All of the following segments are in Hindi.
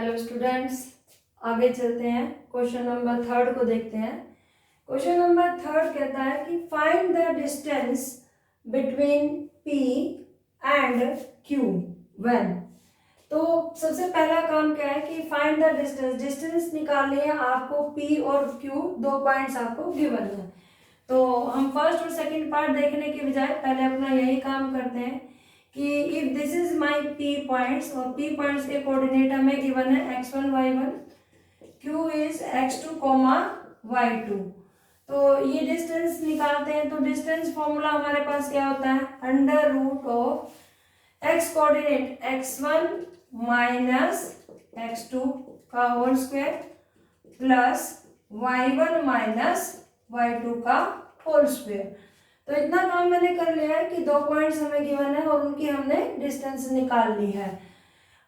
हेलो स्टूडेंट्स, आगे चलते हैं। क्वेश्चन नंबर 3 को देखते हैं। क्वेश्चन नंबर 3 कहता है कि find the distance between P and Q when. तो सबसे पहला काम क्या है कि फाइंड द डिस्टेंस निकालनी है आपको। P और Q दो पॉइंट्स आपको गिवन है। तो हम फर्स्ट और सेकंड पार्ट देखने के बजाय पहले अपना यही काम करते हैं कि if this is my P points और P पॉइंट्स के कोऑर्डिनेट हमें गिवन है x1 y1, Q is x2, y2। तो ये डिस्टेंस निकालते हैं। तो डिस्टेंस फॉर्मूला हमारे पास क्या होता है, under root of x coordinate x1 minus x2 का whole square plus y1 minus y2 का होल स्क्वायर। तो इतना काम मैंने कर लिया है कि दो पॉइंट्स हमें गिवन है और उनकी हमने डिस्टेंस निकाल ली है।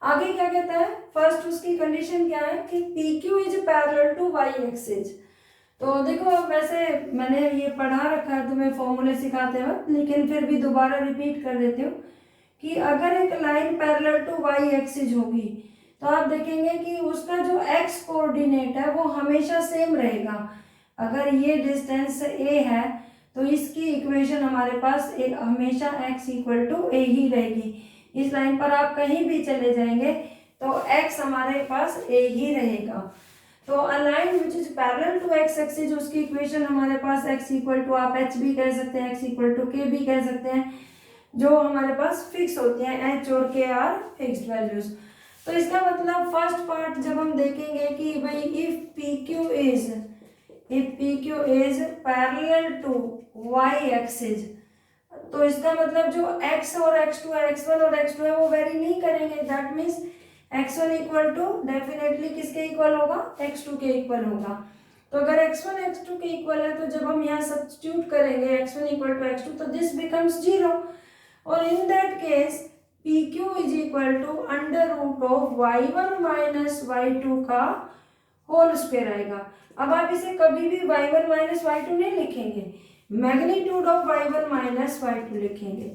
आगे क्या कहता है, फर्स्ट उसकी कंडीशन क्या है कि PQ is parallel to y axis. तो देखो, वैसे मैंने ये पढ़ा रखा है तुम्हें फॉर्मूले सिखाते वक्त, लेकिन फिर भी दोबारा रिपीट कर देती हूँ कि अगर एक line parallel to y axis होगी तो आप देखेंगे कि उसका जो x कोऑर्डिनेट है वो हमेशा सेम रहेगा। अगर ये डिस्टेंस a है तो इसकी इक्वेशन हमारे पास हमेशा x इक्वल टू a ही रहेगी। इस लाइन पर आप कहीं भी चले जाएंगे तो x हमारे पास a ही रहेगा। तो a line which is parallel to x axis, उसकी इक्वेशन हमारे पास x इक्वल टू, आप h भी कह सकते हैं, x इक्वल टू k भी कह सकते हैं, जो हमारे पास फिक्स होती हैं। h और k आर फिक्स्ड वैल्यूज। तो इसका मतलब फर्स्ट पार्ट जब हम देखेंगे कि भाई if PQ is parallel to y axis, तो इसका मतलब जो x और x2 है, x1 और x2 है, वो वेरी नहीं करेंगे। That means x1 equal to definitely किसके इक्वल होगा, x2 के इक्वल होगा। तो अगर x1 x2 के इक्वल है तो जब हम यहाँ सब्स्टिट्यूट करेंगे x1 इक्वल टू x2 तो दिस बिकम्स 0। और in that case PQ is equal to under root of y1 minus y2 का होल स्क्वायर आएगा। अब आप इसे कभी भी y1 माइनस y2 नहीं लिखेंगे, magnitude of y1 minus y2 लिखेंगे।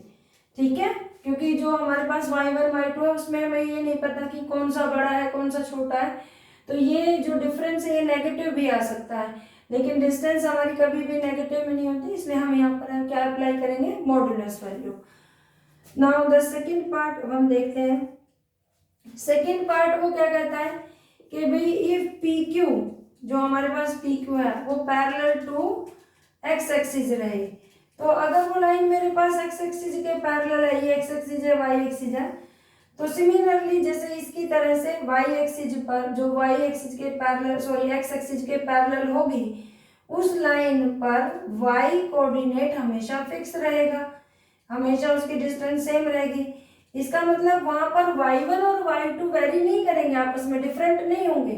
ठीक है, क्योंकि जो हमारे पास y1 y2 है उसमें हमें ये नहीं पता कि कौन सा बड़ा है कौन सा छोटा है, तो ये जो डिफरेंस है ये नेगेटिव भी आ सकता है, लेकिन डिस्टेंस हमारी कभी भी नेगेटिव में नहीं होती, इसलिए हम यहाँ पर क्या अप्लाई करेंगे, modulus value. Now the second part हम देखते हैं। सेकेंड पार्ट वो क्या कहता है कि भाई इफ PQ, जो हमारे पास PQ है वो पैरेलल टू x एक्सिस रहे, तो अगर वो लाइन मेरे पास x एक्सिस के पैरेलल है, ये x एक्सिस है y एक्सिस है, तो सिमिलरली जैसे इसकी तरह से y एक्सिस पर जो y एक्सिस के पैरेलल x एक्सिस के पैरेलल होगी, उस लाइन पर y कोऑर्डिनेट हमेशा फिक्स रहेगा, हमेशा उसकी डिस्टेंस सेम रहेगी। इसका मतलब वहां पर y1 और y2 वेरी नहीं करेंगे, आपस में डिफरेंट नहीं होंगे।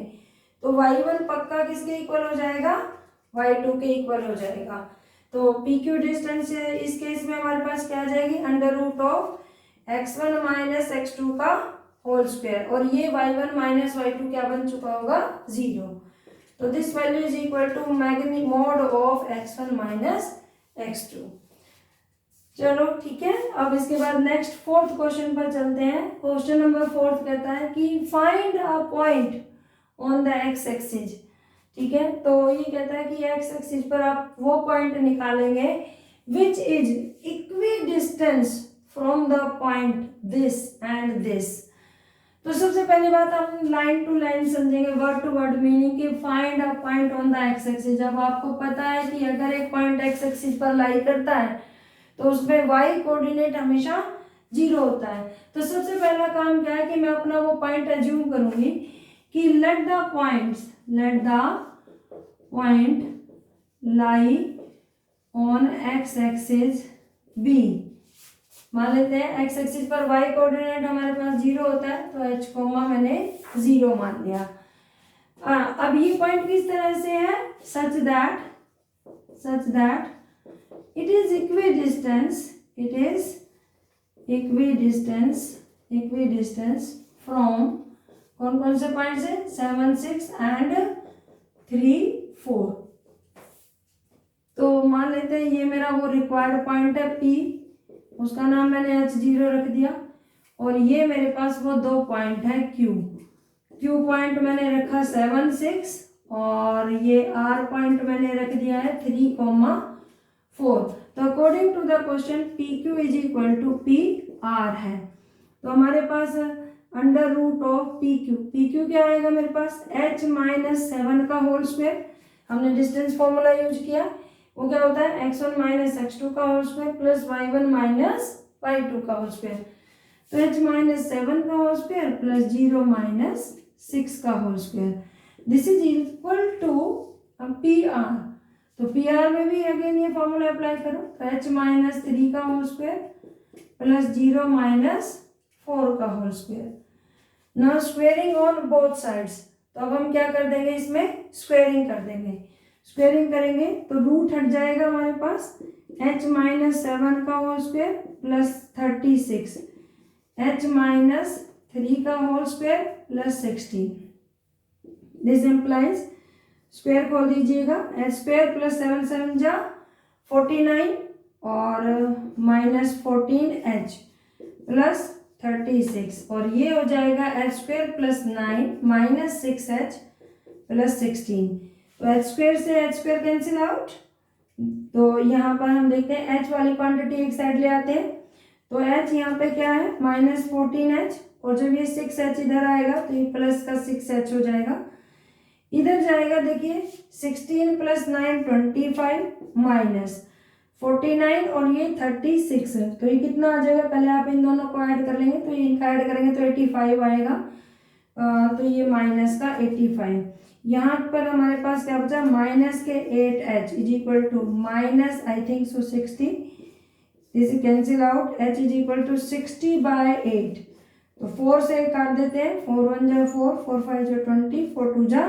तो y1 पक्का किसके इक्वल हो जाएगा, y2 के इक्वल हो जाएगा। तो PQ डिस्टेंस इस केस में हमारे पास क्या आ जाएगी, under root of x1 minus x2 का होल स्क्वायर, और ये y1 माइनस y2 क्या बन चुका होगा, 0। तो this value is equal to mod of x1 minus x2। चलो ठीक है, अब इसके बाद नेक्स्ट फोर्थ क्वेश्चन पर चलते हैं। क्वेश्चन नंबर 4 कहता है कि find a point on the x axis. ठीक है, तो ये कहता है कि x एक्सिस पर आप वो पॉइंट निकालेंगे which is equi distance from the point this and this. तो सबसे पहली बात हम लाइन टू लाइन समझेंगे, वर्ड टू वर्ड मीनिंग कि find a point on the x axis. जब आपको पता है कि अगर एक पॉइंट x एक्सिस पर लाई करता है तो उसमें y कोऑर्डिनेट हमेशा 0 होता है। तो सबसे पहला काम क्या है कि मैं अपना वो पॉइंट एज्यूम करूंगी कि let the point lie on x axis b। मान लेते हैं x एक्सिस पर y कोऑर्डिनेट हमारे पास 0 होता है, तो h कोमा मैंने 0 मान लिया। अब ये पॉइंट किस तरह से है, such that it is equidistance from कौन कौन से पॉइंट है, 7 6 एंड 3 4। तो मान लेते हैं ये मेरा वो रिक्वायर्ड पॉइंट है P, उसका नाम मैंने H0 रख दिया, और ये मेरे पास वो दो पॉइंट है Q Q पॉइंट मैंने रखा 7 6 और ये R पॉइंट मैंने रख दिया है 3,4। तो according to the question PQ is equal to PR है। तो हमारे पास अंडर रूट ऑफ PQ क्या आएगा मेरे पास h माइनस 7 का होल स्क्वायर, हमने डिस्टेंस फॉर्मूला यूज किया, वो क्या होता है x1 माइनस x2 का whole square plus y1 minus y2 का होल स्क्वायर। तो h माइनस 7 का होल स्क्वायर प्लस 0 माइनस 6 का whole square, this is equal to PR। तो PR में भी अगेन ये फॉर्मूला अप्लाई करो, तो h माइनस 3 का होल स्क्वायर प्लस 0 माइनस 4 का whole square. Now squaring on both sides, तो अब हम क्या कर देंगे इसमें स्क्वेयरिंग कर देंगे। स्क्वेयरिंग करेंगे तो रूट हट जाएगा हमारे पास h माइनस 7 का whole square plus 36, h minus 3 का whole square plus 16। This implies square खोल दीजिएगा, h स्क्वायर प्लस 7 7 जा 49 और माइनस 14h प्लस 36 और ये हो जाएगा h square plus 9 minus 6h plus 16। तो h स्क्वायर से h स्क्वायर कैंसिल आउट, तो यहाँ पर हम देखते हैं h वाली क्वांटिटी एक साइड ले आते हैं, तो h यहाँ पे क्या है माइनस 14h और जब ये 6h इधर आएगा तो ये प्लस का 6h हो जाएगा, इधर जाएगा देखिए 16 प्लस 9 25 माइनस 49 और ये 36, तो ये कितना आ जाएगा, पहले आप इन दोनों को ऐड कर लेंगे, तो इनका ऐड करेंगे तो 85 आएगा, तो ये माइनस का 85। यहाँ पर हमारे पास क्या बचा माइनस के 8h is equal to minus I think so 60, this cancel out, h is equal to 60/8। तो 4 से काट देते हैं, 4 1 जा 4, 4 5 जा 20, 4 2 जा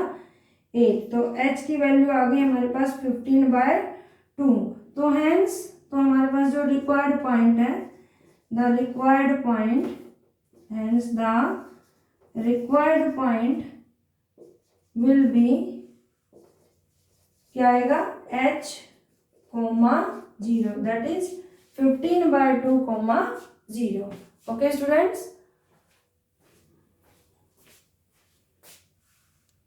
8, तो h की वैल्यू आ गई हमारे पास 15/2। तो हैंस तो हमारे पास जो रिक्वायर्ड पॉइंट है, the required point, hence the required point will be क्या आएगा h, 0, that is 15/2, 0। Okay students.